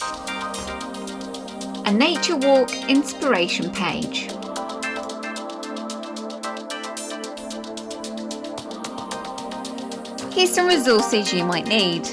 A Nature Walk inspiration page. Here's some resources you might need.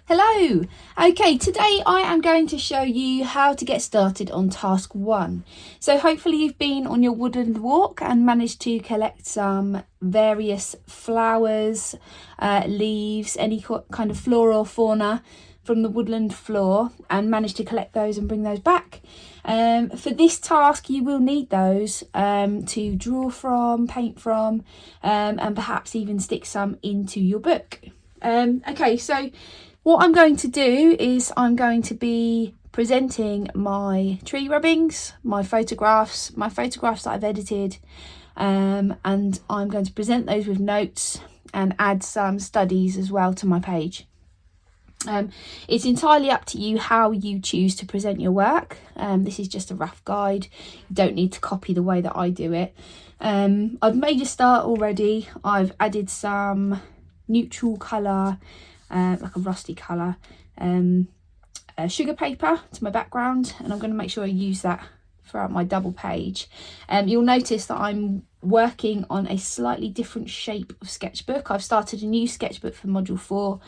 Hello! Okay, today I am going to show you how to get started on task 1. So hopefully you've been on your woodland walk and managed to collect some various flowers, leaves, any kind of flora or fauna from the woodland floor, and managed to collect those and bring those back. For this task you will need those to draw from, paint from, and perhaps even stick some into your book. Okay, so what I'm going to do is I'm going to be presenting my tree rubbings, my photographs that I've edited, and I'm going to present those with notes and add some studies as well to my page. It's entirely up to you how you choose to present your work. This is just a rough guide. You don't need to copy the way that I do it. I've made a start already. I've added some neutral colour, like a rusty colour, sugar paper to my background, and I'm going to make sure I use that throughout my double page. You'll notice that I'm working on a slightly different shape of sketchbook. I've started a new sketchbook for module 4.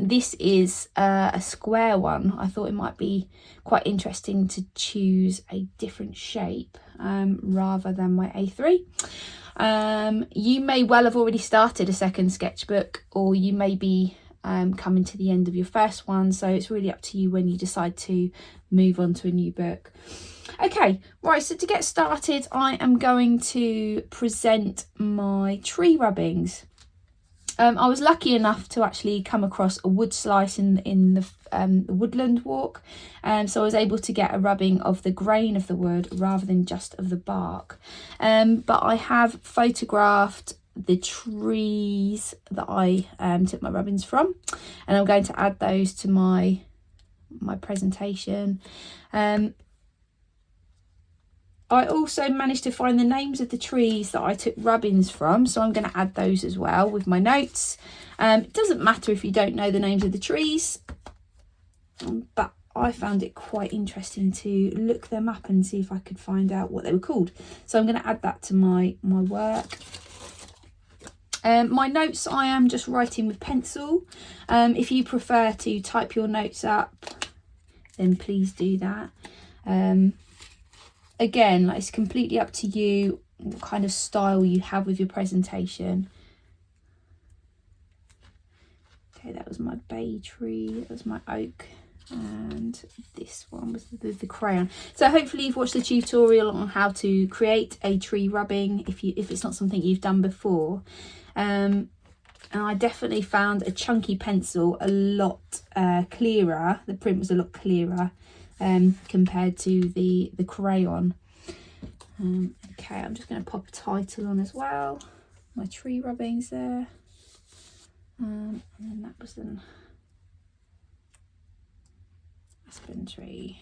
This is a square one. I thought it might be quite interesting to choose a different shape rather than my A3. You may well have already started a second sketchbook, or you may be coming to the end of your first one, so it's really up to you when you decide to move on to a new book. Okay, right, so to get started I am going to present my tree rubbings. I was lucky enough to actually come across a wood slice in the woodland walk, so I was able to get a rubbing of the grain of the wood rather than just of the bark. But I have photographed the trees that I took my rubbings from, and I'm going to add those to my presentation. I also managed to find the names of the trees that I took rubbings from, so I'm going to add those as well with my notes. It doesn't matter if you don't know the names of the trees, but I found it quite interesting to look them up and see if I could find out what they were called. So I'm going to add that to my work. My notes I am just writing with pencil. If you prefer to type your notes up, then please do that. Again, like, it's completely up to you what kind of style you have with your presentation. Okay, that was my bay tree, that was my oak, and this one was the crayon. So hopefully you've watched the tutorial on how to create a tree rubbing if it's not something you've done before. And I definitely found a chunky pencil a lot clearer. The print was a lot clearer compared to the crayon. Okay, I'm just going to pop a title on as well. My tree rubbings there. And then that was an aspen tree.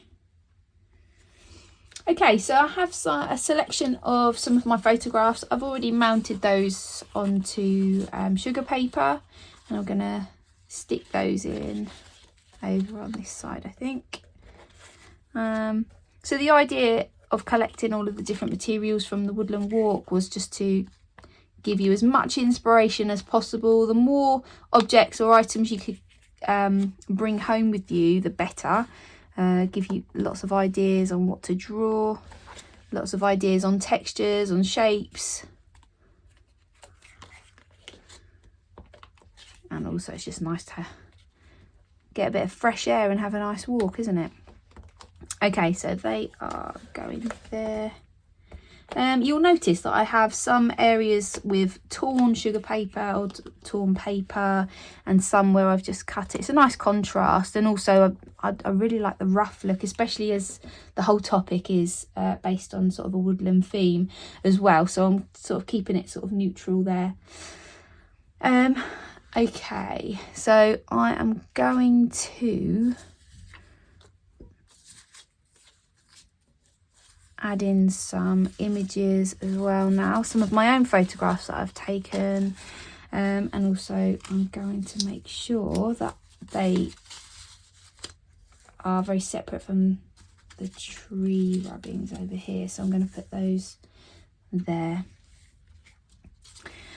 Okay, so I have a selection of some of my photographs. I've already mounted those onto sugar paper, and I'm going to stick those in over on this side, I think. So the idea of collecting all of the different materials from the woodland walk was just to give you as much inspiration as possible. The more objects or items you could bring home with you, the better. Give you lots of ideas on what to draw, lots of ideas on textures, on shapes. And also it's just nice to get a bit of fresh air and have a nice walk, isn't it? Okay, so they are going there. You'll notice that I have some areas with torn sugar paper or torn paper, and some where I've just cut it. It's a nice contrast, and also I really like the rough look, especially as the whole topic is based on sort of a woodland theme as well. So I'm sort of keeping it sort of neutral there. Okay, so I am going to add in some images as well now, some of my own photographs that I've taken, and also I'm going to make sure that they are very separate from the tree rubbings over here, so I'm going to put those there.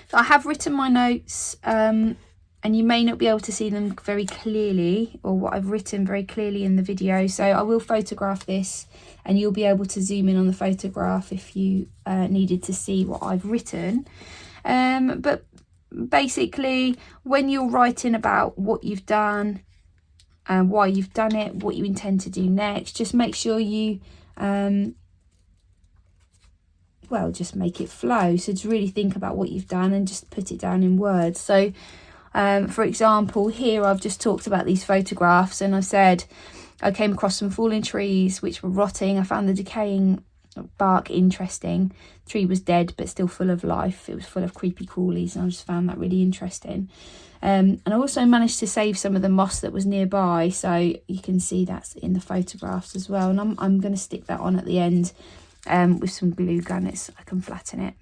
So I have written my notes, and you may not be able to see them very clearly, or what I've written very clearly in the video, so I will photograph this and you'll be able to zoom in on the photograph if you needed to see what I've written. But basically, when you're writing about what you've done and why you've done it, what you intend to do next, just make sure you well, just make it flow. So to really think about what you've done and just put it down in words. So for example, here I've just talked about these photographs and I said I came across some fallen trees which were rotting. I found the decaying bark interesting. The tree was dead but still full of life. It was full of creepy crawlies and I just found that really interesting. And I also managed to save some of the moss that was nearby, so you can see that's in the photographs as well. And I'm going to stick that on at the end with some glue gun. I can flatten it.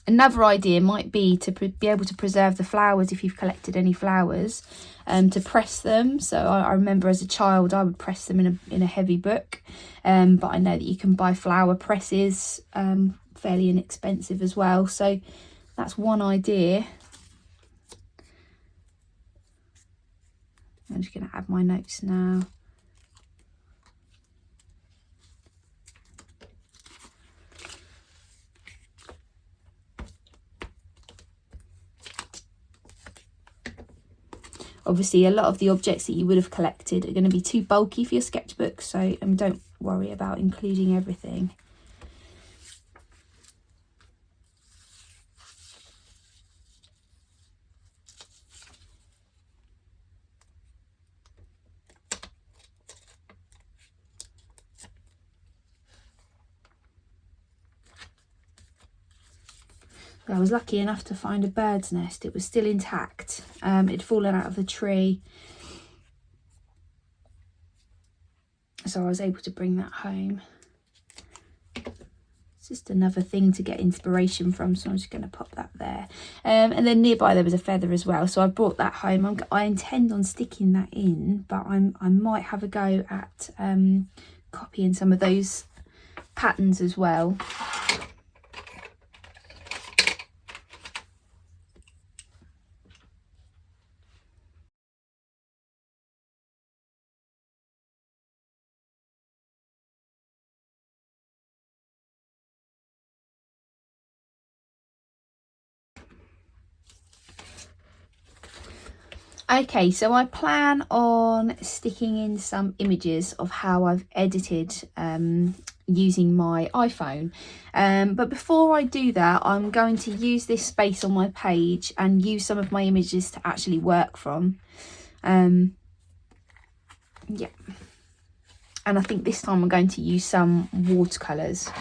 Another idea might be to be able to preserve the flowers if you've collected any flowers, to press them. So I remember as a child I would press them in a heavy book, but I know that you can buy flower presses, fairly inexpensive as well. So that's one idea. I'm just going to add my notes now. Obviously, a lot of the objects that you would have collected are going to be too bulky for your sketchbook, so don't worry about including everything. I was lucky enough to find a bird's nest. It was still intact. It'd fallen out of the tree. So I was able to bring that home. It's just another thing to get inspiration from, so I'm just going to pop that there. And then nearby there was a feather as well, so I brought that home. I intend on sticking that in, but I might have a go at copying some of those patterns as well. Okay, so I plan on sticking in some images of how I've edited using my iPhone. But before I do that, I'm going to use this space on my page and use some of my images to actually work from. Yeah. And I think this time I'm going to use some watercolours.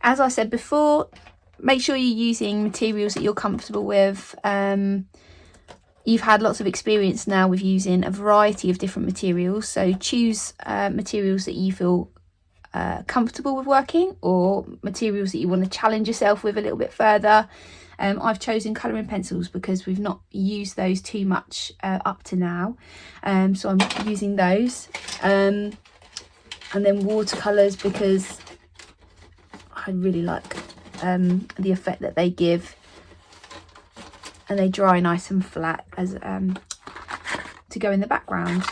As I said before, make sure you're using materials that you're comfortable with. You've had lots of experience now with using a variety of different materials, so choose materials that you feel comfortable with working, or materials that you want to challenge yourself with a little bit further. I've chosen colouring pencils because we've not used those too much up to now, so I'm using those, and then watercolours because I really like the effect that they give, and they dry nice and flat as to go in the background.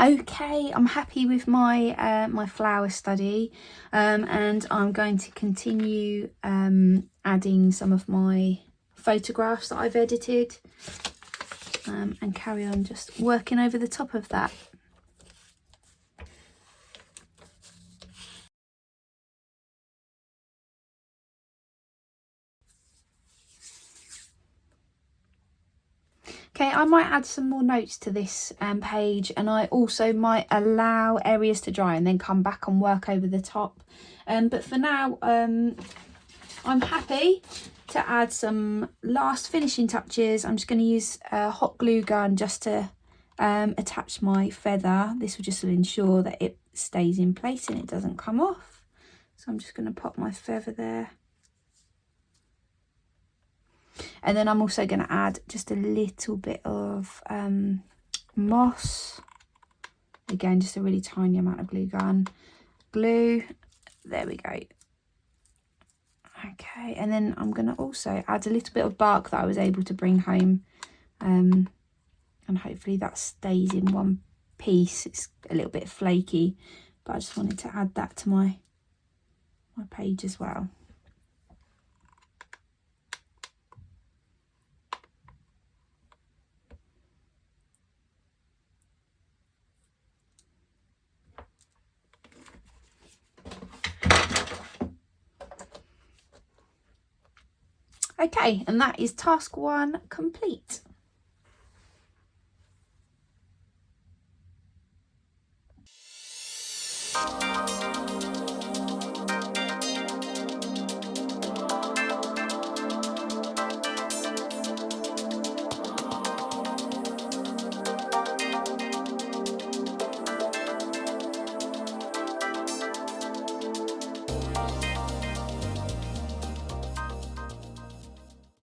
Okay, I'm happy with my my flower study, and I'm going to continue adding some of my photographs that I've edited, and carry on just working over the top of that. Okay, I might add some more notes to this page, and I also might allow areas to dry and then come back and work over the top. But for now, I'm happy to add some last finishing touches. I'm just going to use a hot glue gun just to attach my feather. This will just ensure that it stays in place and it doesn't come off. So I'm just going to pop my feather there. And then I'm also going to add just a little bit of moss. Again, just a really tiny amount of glue. There we go. Okay, and then I'm going to also add a little bit of bark that I was able to bring home. And hopefully that stays in one piece. It's a little bit flaky, but I just wanted to add that to my page as well. Okay, and that is task 1 complete.